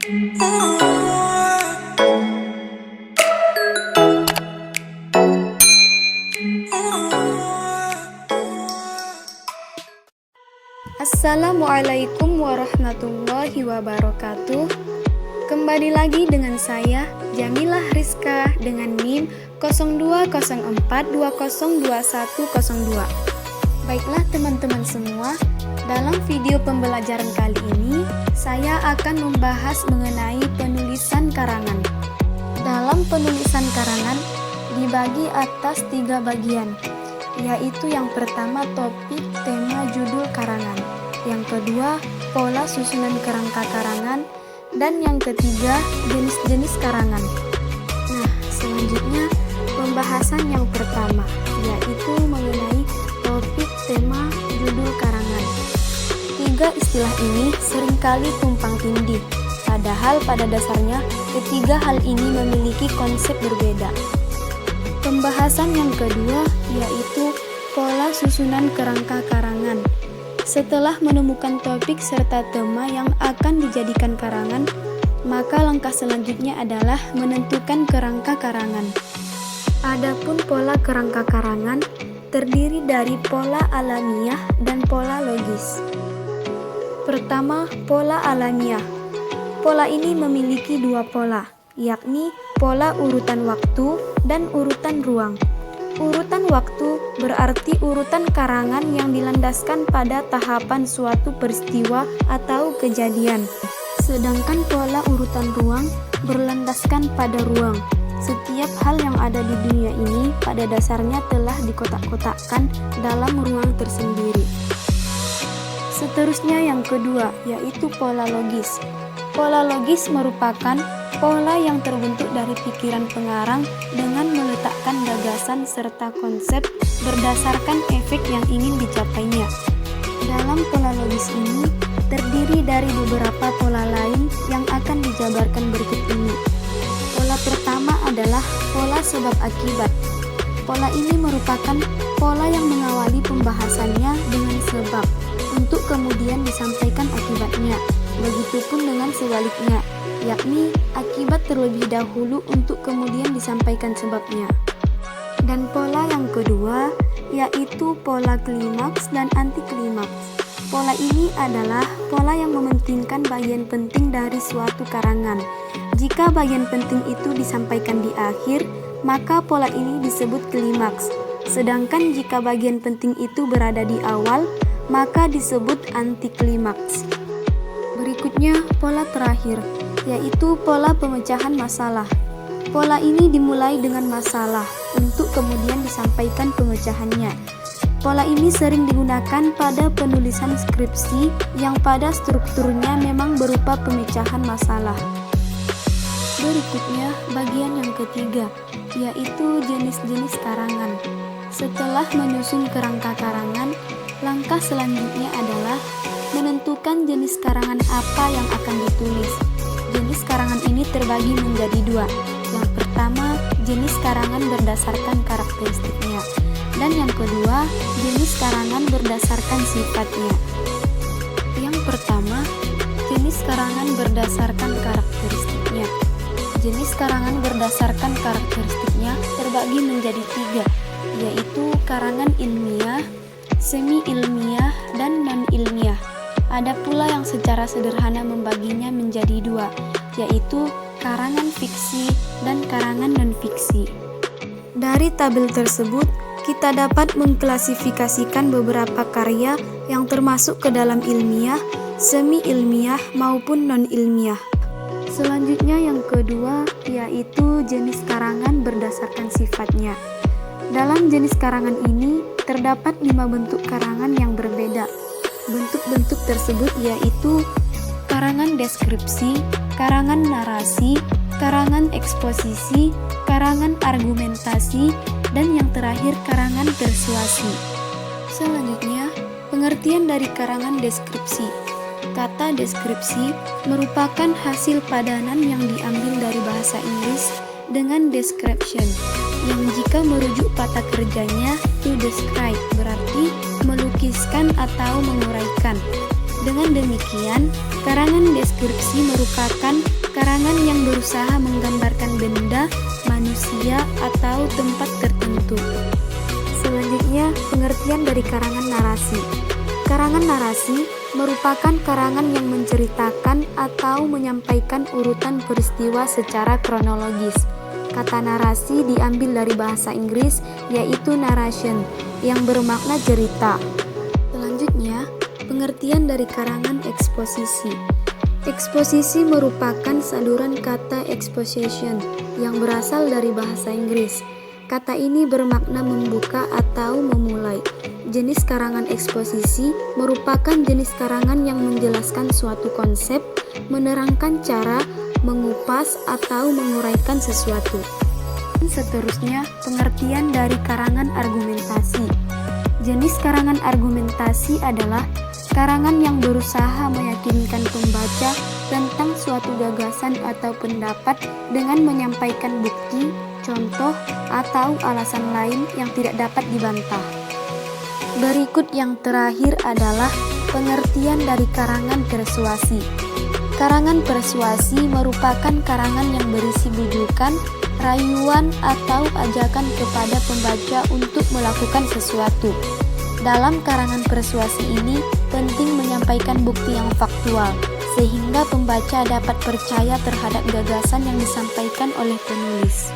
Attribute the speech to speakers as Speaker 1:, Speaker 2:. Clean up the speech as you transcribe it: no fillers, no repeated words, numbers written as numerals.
Speaker 1: Assalamualaikum warahmatullahi wabarakatuh. Kembali lagi dengan saya Jamilah Rizka dengan NIM 0204202102. Baiklah teman-teman semua, dalam video pembelajaran kali ini saya akan membahas mengenai penulisan karangan. Dalam penulisan karangan dibagi atas 3 bagian, yaitu yang pertama topik, tema, judul karangan, yang kedua pola susunan kerangka karangan, dan yang ketiga jenis-jenis karangan. Nah, selanjutnya pembahasan yang pertama, yaitu mengenai topik, tema, judul karangan. 3 istilah ini seringkali tumpang tindih, padahal pada dasarnya ketiga hal ini memiliki konsep berbeda. Pembahasan yang kedua yaitu pola susunan kerangka karangan. Setelah menemukan topik serta tema yang akan dijadikan karangan, maka langkah selanjutnya adalah menentukan kerangka karangan. Adapun pola kerangka karangan terdiri dari pola alamiah dan pola logis. Pertama, pola alamiah. Pola ini memiliki 2 pola, yakni pola urutan waktu dan urutan ruang. Urutan waktu berarti urutan karangan yang dilandaskan pada tahapan suatu peristiwa atau kejadian. Sedangkan pola urutan ruang berlandaskan pada ruang. Setiap hal yang ada di dunia ini pada dasarnya telah dikotak-kotakkan dalam ruang tersendiri. Seterusnya yang kedua, yaitu pola logis. Pola logis merupakan pola yang terbentuk dari pikiran pengarang dengan meletakkan gagasan serta konsep berdasarkan efek yang ingin dicapainya. Dalam pola logis ini terdiri dari beberapa pola lain yang akan dijabarkan berikut ini. Pola pertama adalah pola sebab akibat. Pola ini merupakan pola yang mengawali pembahasannya dengan sebab untuk kemudian disampaikan akibatnya. Begitupun dengan sebaliknya, yakni akibat terlebih dahulu untuk kemudian disampaikan sebabnya. Dan pola yang kedua yaitu pola klimaks dan anti klimaks. Pola ini adalah pola yang mementingkan bagian penting dari suatu karangan. Jika bagian penting itu disampaikan di akhir, maka pola ini disebut klimaks. Sedangkan jika bagian penting itu berada di awal, maka disebut anti klimaks. Berikutnya pola terakhir, yaitu pola pemecahan masalah. Pola ini dimulai dengan masalah untuk kemudian disampaikan pemecahannya. Pola ini sering digunakan pada penulisan skripsi yang pada strukturnya memang berupa pemecahan masalah. Berikutnya bagian yang ketiga, yaitu jenis-jenis karangan. Setelah menyusun kerangka karangan, langkah selanjutnya adalah menentukan jenis karangan apa yang akan ditulis. Jenis karangan ini terbagi menjadi 2. Yang pertama, jenis karangan berdasarkan karakteristiknya. Dan yang kedua, jenis karangan berdasarkan sifatnya. Yang pertama, jenis karangan berdasarkan karakteristiknya. Jenis karangan berdasarkan karakteristiknya terbagi menjadi 3, yaitu karangan ilmiah, semi-ilmiah, dan non-ilmiah. Ada pula yang secara sederhana membaginya menjadi 2, yaitu karangan fiksi dan karangan non-fiksi. Dari tabel tersebut, kita dapat mengklasifikasikan beberapa karya yang termasuk ke dalam ilmiah, semi-ilmiah, maupun non-ilmiah. Selanjutnya yang kedua, yaitu jenis karangan berdasarkan sifatnya. Dalam jenis karangan ini, terdapat 5 bentuk karangan yang berbeda. Bentuk-bentuk tersebut yaitu karangan deskripsi, karangan narasi, karangan eksposisi, karangan argumentasi, dan yang terakhir karangan persuasi. Selanjutnya, pengertian dari karangan deskripsi. Kata deskripsi merupakan hasil padanan yang diambil dari bahasa Inggris dengan description, yang jika merujuk kata kerjanya to describe berarti melukiskan atau menguraikan. Dengan demikian, karangan deskripsi merupakan karangan yang berusaha menggambarkan benda, manusia, atau tempat tertentu. Selanjutnya, pengertian dari karangan narasi. Karangan narasi merupakan karangan yang menceritakan atau menyampaikan urutan peristiwa secara kronologis. Kata narasi diambil dari bahasa Inggris, yaitu narration, yang bermakna cerita. Selanjutnya, pengertian dari karangan eksposisi. Eksposisi merupakan saluran kata exposition yang berasal dari bahasa Inggris. Kata ini bermakna membuka atau memulai. Jenis karangan eksposisi merupakan jenis karangan yang menjelaskan suatu konsep, menerangkan cara, mengupas, atau menguraikan sesuatu. Seterusnya, pengertian dari karangan argumentasi. Jenis karangan argumentasi adalah karangan yang berusaha meyakinkan pembaca tentang suatu gagasan atau pendapat dengan menyampaikan bukti, contoh, atau alasan lain yang tidak dapat dibantah. Berikut yang terakhir adalah pengertian dari karangan persuasi. Karangan persuasi merupakan karangan yang berisi bujukan, rayuan, atau ajakan kepada pembaca untuk melakukan sesuatu. Dalam karangan persuasi ini, penting menyampaikan bukti yang faktual, sehingga pembaca dapat percaya terhadap gagasan yang disampaikan oleh penulis.